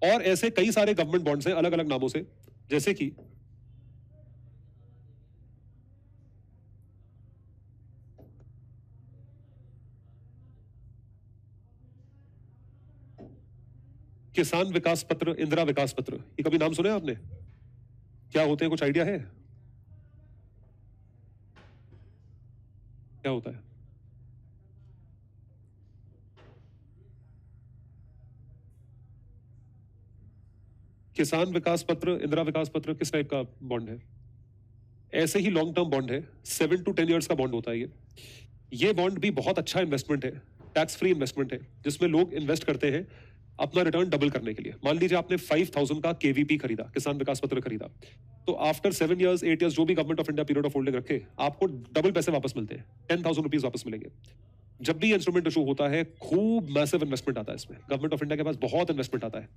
और ऐसे कई सारे गवर्नमेंट बॉन्ड्स हैं अलग अलग नामों से, जैसे कि किसान विकास पत्र, इंदिरा विकास पत्र। ये कभी नाम सुने आपने? क्या होते हैं, कुछ आइडिया है क्या होता है? किसान विकास पत्र, इंदिरा विकास पत्र किस टाइप का बॉन्ड है? ऐसे ही लॉन्ग टर्म बॉन्ड है, 7 to 10 years का बॉन्ड होता है ये बॉन्ड भी बहुत अच्छा इन्वेस्टमेंट है, टैक्स फ्री इन्वेस्टमेंट है, जिसमें लोग इन्वेस्ट करते हैं अपना रिटर्न डबल करने के लिए। मान लीजिए आपने 5,000 का केवीपी खरीदा, किसान विकास पत्र खरीदा, तो आफ्टर 7 years 8 years जो भी government of India period of holding रखे, आपको डबल पैसे वापस मिलते हैं, 10,000 रुपीज वापस मिलेंगे। जब भी इंस्ट्रूमेंट इशू होता है, खूब मैसिव इन्वेस्टमेंट आता है इसमें, गवर्नमेंट ऑफ इंडिया के पास बहुत इन्वेस्टमेंट आता है।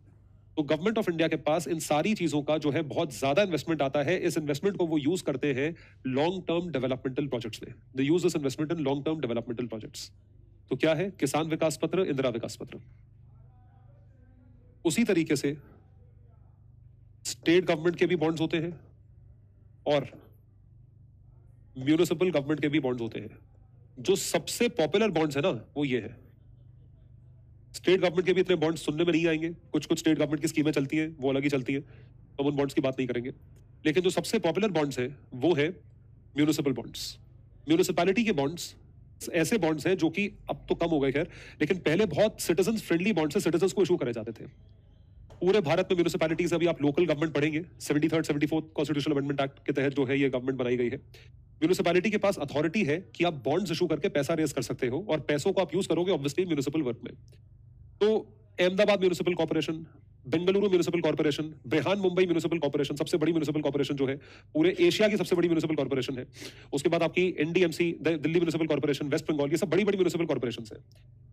तो गवर्नमेंट ऑफ इंडिया के पास इन सारी चीजों का जो है बहुत ज्यादा इन्वेस्टमेंट आता है। इस इन्वेस्टमेंट को वो यूज करते हैं लॉन्ग टर्म डेवलपमेंटल प्रोजेक्ट्स में। They use this investment in long term developmental projects. तो क्या है? किसान विकास पत्र, इंदिरा विकास पत्र। उसी तरीके से स्टेट गवर्नमेंट के भी बॉन्ड्स होते हैं और म्यूनिसिपल गवर्नमेंट के भी बॉन्ड्स होते हैं। जो सबसे पॉपुलर बॉन्ड्स है ना, वो ये है। स्टेट गवर्नमेंट के भी इतने बॉन्ड्स सुनने में नहीं आएंगे, कुछ कुछ स्टेट गवर्नमेंट की स्कीमें चलती हैं, वो अलग ही चलती हैं, तो हम उन बॉन्ड्स की बात नहीं करेंगे। लेकिन जो सबसे पॉपुलर बॉन्ड्स है वो है म्यूनिसिपल बॉन्ड्स। म्यूनिसिपैलिटी के बॉन्ड्स ऐसे बॉन्ड्स हैं जो कि अब तो कम हो गए खैर, लेकिन पहले बहुत सिटीजन फ्रेंडली बॉन्ड्स से सिटीजन को इशू करे जाते थे। पूरे भारत में म्यूनिसिपैलिटीज, अभी आप लोकल गवर्नमेंट पढ़ेंगे, 73rd 74th constitutional amendment act के तहत जो है ये गवर्नमेंट बनाई गई है। म्यूनिसिपैलिटी के पास अथॉरिटी है कि आप बॉन्ड्स इशू करके पैसा रेज कर सकते हो, और पैसों को आप यूज करोगे ऑब्वियसली म्यूनिसिपल वर्क में। तो Ahmedabad municipal corporation, Bengaluru municipal corporation, Brihan Mumbai municipal corporation, सबसे बड़ी म्यूनिसिपल कॉर्पोरेशन जो है, पूरे एशिया की सबसे बड़ी म्यूनिसिपल कॉर्पोरेशन है। उसके बाद आपकी NDMC, Delhi municipal corporation, West Bengal, ये सब बड़ी बड़ी म्यूनिसिपल कॉर्पोरेशन है।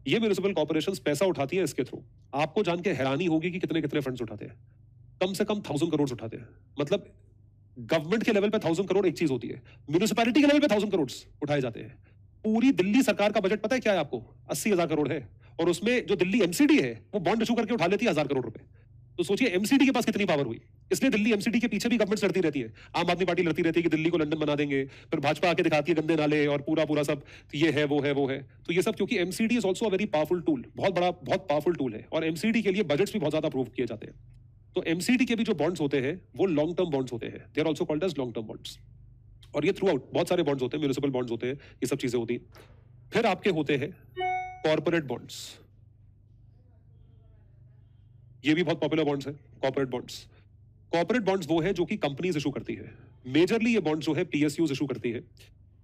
ये म्यूनिसिपल कॉर्पोरेशन पैसा उठाती है इसके थ्रू। आपको जान के हैरानी होगी कि कितने कितने फंड्स उठाते हैं। कम से कम 1,000 करोड़ उठाते हैं। मतलब गवर्नमेंट के लेवल पे 1,000 करोड़ एक चीज होती है, म्यूनिसिपैलिटी के लेवल पे 1,000 करोड़ उठाए जाते हैं। पूरी दिल्ली सरकार का बजट पता है क्या है आपको? 80,000 करोड़ है, और उसमें जो दिल्ली एमसीडी है वो बॉन्ड इशू करके उठा लेती है 1,000 करोड़ रुपए। तो सोचिए एमसीडी के पास कितनी पावर हुई। इसलिए दिल्ली एमसीडी के पीछे भी गवर्नमेंट लड़ती रहती है। आम आदमी पार्टी लड़ती रहती है कि दिल्ली को लंदन बना देंगे, फिर भाजपा आके दिखाती है गंदे नाले और पूरा पूरा सब, तो ये है वो है वो है। तो ये सब क्योंकि MCD is also a very powerful tool, बहुत बड़ा बहुत पावरफुल टूल है, और एमसीडी के लिए बजट्स भी बहुत ज्यादा अप्रूव किए जाते हैं। तो एमसीडी के भी जो बॉन्ड्स होते हैं वो लॉन्ग टर्म बॉन्ड्स होते हैं, they are also called as long term bonds. और ये थ्रू आउट बहुत सारे बॉन्ड्स होते हैं, म्यूनिसिपल बॉन्ड्स होते हैं, ये सब चीजें होती हैं। फिर आपके होते हैं कॉर्पोरेट बॉन्ड्स। ये भी बहुत पॉपुलर बॉन्ड्स हैं, कॉर्पोरेट बॉन्ड्स। कॉर्पोरेट बॉन्ड्स वो है जो कि कंपनीज इशू करती है। मेजरली ये बॉन्ड्स जो है पीएसयूज इशू करती है,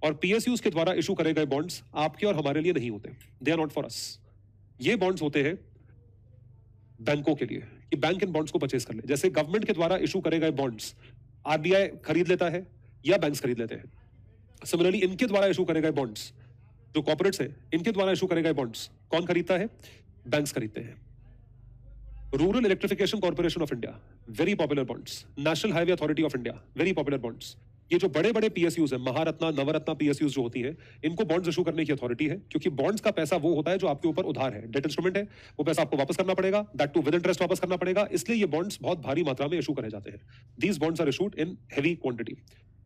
और पीएसयूज के द्वारा इशू करे गए बॉन्ड्स आपके और हमारे लिए नहीं होते, they are not for us. ये बॉन्ड्स होते हैं बैंकों के लिए, कि बैंक इन बॉन्ड्स को परचेज कर ले। जैसे गवर्नमेंट के द्वारा इशू करे गए बॉन्ड्स आरबीआई खरीद लेता है या बैंक्स खरीद लेते हैं। सिमिलरली इनके द्वारा इशू करे गए बॉन्ड्स, जो कॉर्पोरेट्स है, इनके द्वारा इशू करे गए बॉन्ड्स कौन खरीदता है? बैंक्स खरीदते हैं। Rural electrification corporation of India, very popular bonds. National highway authority of India, very popular bonds. ये जो बड़े बड़े पीएसयूज है, महारत्ना, नवरत्ना पीएसयूज जो होती है, इनको बॉन्ड्स इशू करने की अथॉरिटी है, क्योंकि बॉन्ड्स का पैसा वो होता है जो आपके ऊपर उधार है, डेट इंस्ट्रूमेंट है, वो पैसा आपको वापस करना पड़ेगा, दैट टू विद इंटरेस्ट वापस करना पड़ेगा। इसलिए ये बॉन्ड्स बहुत भारी मात्रा में इशू करे जाते हैं। These bonds are issued in heavy quantity.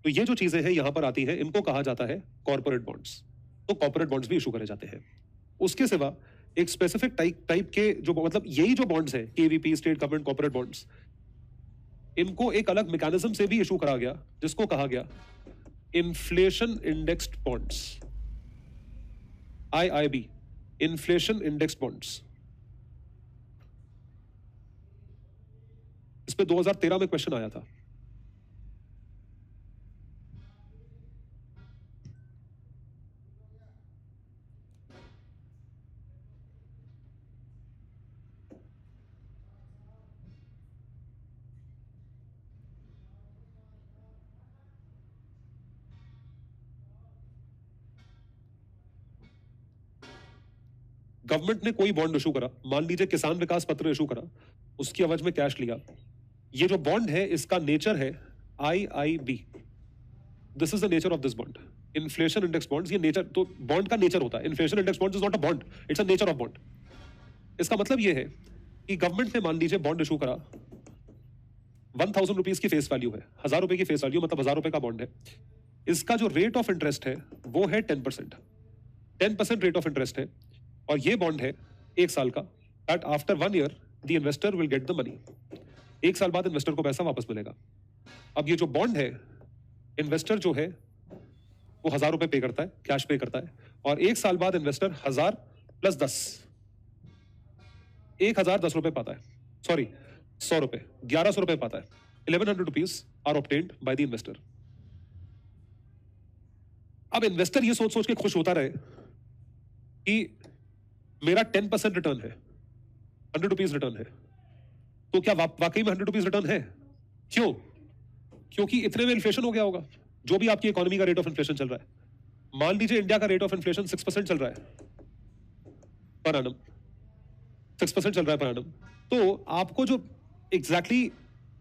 तो ये जो चीजें हैं यहां पर आती है, इनको कहा जाता है कॉर्पोरेट बॉन्ड्स। तो कॉर्पोरेट बॉन्ड्स भी इशू करे जाते हैं। उसके सिवा एक स्पेसिफिक टाइप के जो, मतलब यही जो बॉन्ड्स है, KVP, state government corporate bonds, इनको एक अलग मैकेनिज्म से भी इशू करा गया, जिसको कहा गया inflation indexed bonds, IIB, inflation indexed bonds. इस पे 2013 में क्वेश्चन आया था। गवर्नमेंट ने कोई बॉन्ड इशू करा, मान लीजिए किसान विकास पत्र इशू करा, उसकी एवज में कैश लिया। ये जो बॉन्ड है इसका नेचर है IIB. This is the nature of this bond, inflation index bonds. ये नेचर, तो बॉन्ड का नेचर होता है। Inflation index bonds is not a bond, it's a nature of bond. इसका मतलब ये है कि गवर्नमेंट ने मान लीजिए बॉन्ड इशू करा, 1000 रुपीज की फेस वैल्यू है, 1000 रुपए की फेस वैल्यू, मतलब 1000 रुपए का बॉन्ड है। इसका जो रेट ऑफ इंटरेस्ट है वो है 10%। 10% रेट ऑफ इंटरेस्ट है, और ये बॉन्ड है 1 साल का, that after 1 year the investor will get the money. 1 साल बाद इन्वेस्टर को पैसा वापस मिलेगा। अब ये जो बॉन्ड है, इन्वेस्टर जो है वो 1000 रुपए पे करता है, कैश पे करता है, और 1 साल बाद इन्वेस्टर 1000 + 10, 1010 रुपए पाता है, सॉरी 100 रुपए, 1100 रुपए पाता है। 1100 rupees are obtained by the investor. अब इन्वेस्टर ये सोच सोच के खुश होता रहे कि मेरा 10% रिटर्न है, 100 रुपीज रिटर्न है, तो क्या वाकई में 100 रुपीज रिटर्न है? क्यों? क्योंकि इतने में इन्फ्लेशन हो गया होगा, जो भी आपकी इकोनॉमी का रेट ऑफ इन्फ्लेशन चल रहा है। मान लीजिए इंडिया का रेट ऑफ इन्फ्लेशन 6% चल रहा है पर एनम, 6% चल रहा है पर एनम। तो आपको जो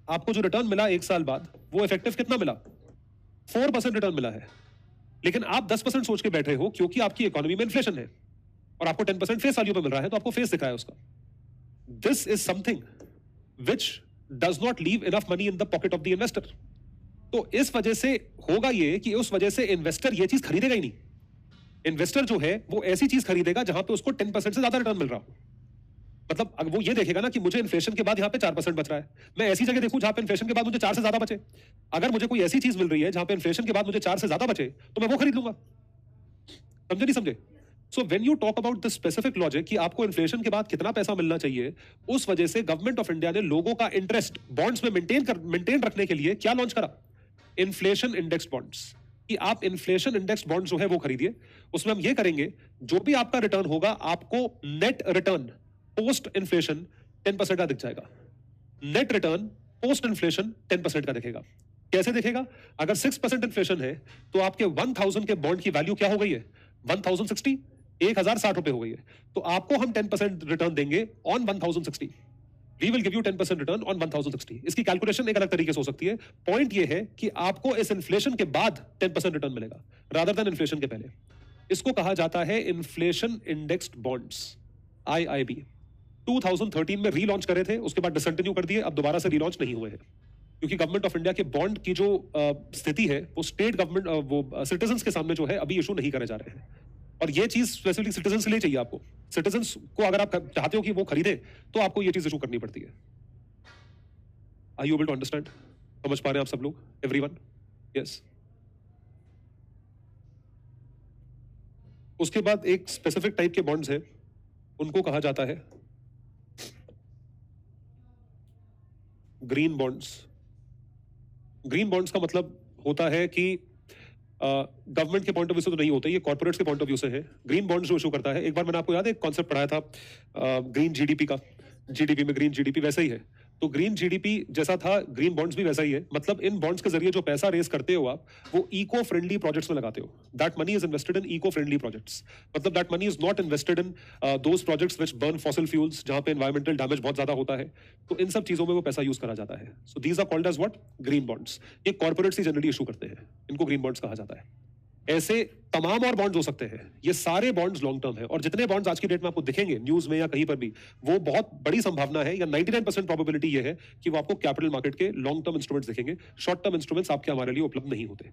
आपको जो रिटर्न मिला 1 साल बाद, वो इफेक्टिव कितना मिला? 4% रिटर्न मिला है। लेकिन आप 10% सोच के बैठे हो क्योंकि आपकी इकोनॉमी में इन्फ्लेशन है, और आपको 10% फेस वैल्यू पे मिल रहा है, तो आपको फेस दिखा है उसका। This is something which does not leave enough money in the pocket of the investor. तो इस वजह से होगा ये कि उस वजह से इन्वेस्टर ये चीज खरीदेगा ही नहीं। इन्वेस्टर जो है वो ऐसी चीज खरीदेगा जहां पे उसको 10% से ज्यादा रिटर्न मिल रहा हो। मतलब अगर वो ये देखेगा ना कि मुझे इन्फ्लेशन के बाद यहाँ पे 4% बच रहा है, मैं ऐसी जगह देखूं जहां पे इन्फ्लेशन के बाद मुझे 4 से ज्यादा बचे। अगर मुझे कोई ऐसी चीज मिल रही है जहां पे इन्फ्लेशन के बाद मुझे 4 से ज्यादा बचे, तो मैं वो खरीद लूंगा। समझे नहीं समझे? So when you talk about the specific logic कि आपको इन्फ्लेशन के बाद कितना पैसा मिलना चाहिए, उस वजह से गवर्नमेंट ऑफ इंडिया ने लोगों का इंटरेस्ट बॉन्ड्स में मेंटेन रखने के लिए क्या लॉन्च करा? Inflation index bonds. कि आप इन्फ्लेशन इंडेक्स बॉन्ड जो है वो खरीदिए। उसमें हम ये करेंगे, जो भी आपका रिटर्न होगा आपको नेट रिटर्न पोस्ट इन्फ्लेशन 10% का दिख जाएगा। नेट रिटर्न पोस्ट इन्फ्लेशन 10% का दिखेगा। कैसे दिखेगा? अगर 6% इन्फ्लेशन है तो आपके 1000 के बॉन्ड की वैल्यू क्या हो गई है? 1060, 1060 रुपए हो गई है। तो आपको हम 10% रिटर्न देंगे on 1060। We will give you 10% return on 1060। इसकी कैलकुलेशन एक अलग तरीके से हो सकती है। पॉइंट ये है कि आपको इस इन्फ्लेशन के बाद 10% रिटर्न मिलेगा रादर देन इन्फ्लेशन के पहले। इसको कहा जाता है इन्फ्लेशन इंडेक्स्ड बॉन्ड्स, IIB। 2013 में रीलॉन्च करे थे, उसके बाद डिसकंटिन्यू कर दिए, अब दोबारा से रीलॉन्च नहीं हुए हैं क्योंकि गवर्नमेंट ऑफ इंडिया के बॉन्ड की जो स्थिति है वो स्टेट गवर्नमेंट वो सिटीजन्स के सामने जो है अभी इशू नहीं करे जा रहे हैं। और ये चीज स्पेसिफिकली सिटीजन्स के लिए चाहिए। आपको सिटीजन्स को अगर आप चाहते हो कि वो खरीदे तो आपको ये चीज इशू करनी पड़ती है। Are you able to understand? समझ पा रहे हैं आप सब लोग? एवरीवन? यस। उसके बाद एक स्पेसिफिक टाइप के बॉन्ड्स हैं, उनको कहा जाता है ग्रीन बॉन्ड्स। ग्रीन बॉन्ड्स का मतलब होता है कि गवर्नमेंट के पॉइंट ऑफ व्यू से तो नहीं होते, ये कॉर्पोरेट्स के पॉइंट ऑफ व्यू से है। ग्रीन बॉन्ड्स जो इशू करता है, एक बार मैंने आपको याद है एक कॉन्सेप्ट पढ़ाया था ग्रीन जीडीपी का। जीडीपी में ग्रीन जीडीपी वैसा ही है। तो ग्रीन जीडीपी जैसा था, ग्रीन बॉन्ड्स भी वैसा ही है। मतलब इन बॉन्ड्स के जरिए जो पैसा रेस करते हो आप, वो इको फ्रेंडली प्रोजेक्ट्स में लगाते हो। That money is invested in eco friendly projects. मतलब that money is not invested in those projects which burn fossil fuels, जहां पे एनवायरमेंटल डैमेज बहुत ज्यादा होता है। तो इन सब चीजों में वो पैसा यूज करा जाता है। So these are called as what? Green bonds. ये कॉर्पोरेट्स ही जनरली इशू करते हैं, इनको ग्रीन बॉन्ड्स कहा जाता है। ऐसे तमाम और बॉन्ड्स हो सकते हैं। ये सारे बॉन्ड्स लॉन्ग टर्म है, और जितने बॉन्ड्स आज की डेट में आपको दिखेंगे न्यूज में या कहीं पर भी, वो बहुत बड़ी संभावना है या 99% प्रोबेबिलिटी ये है कि वो आपको कैपिटल मार्केट के लॉन्ग टर्म इंस्ट्रूमेंट्स दिखेंगे। शॉर्ट टर्म इंस्ट्रूमेंट्स आपके हमारे लिए उपलब्ध नहीं होते।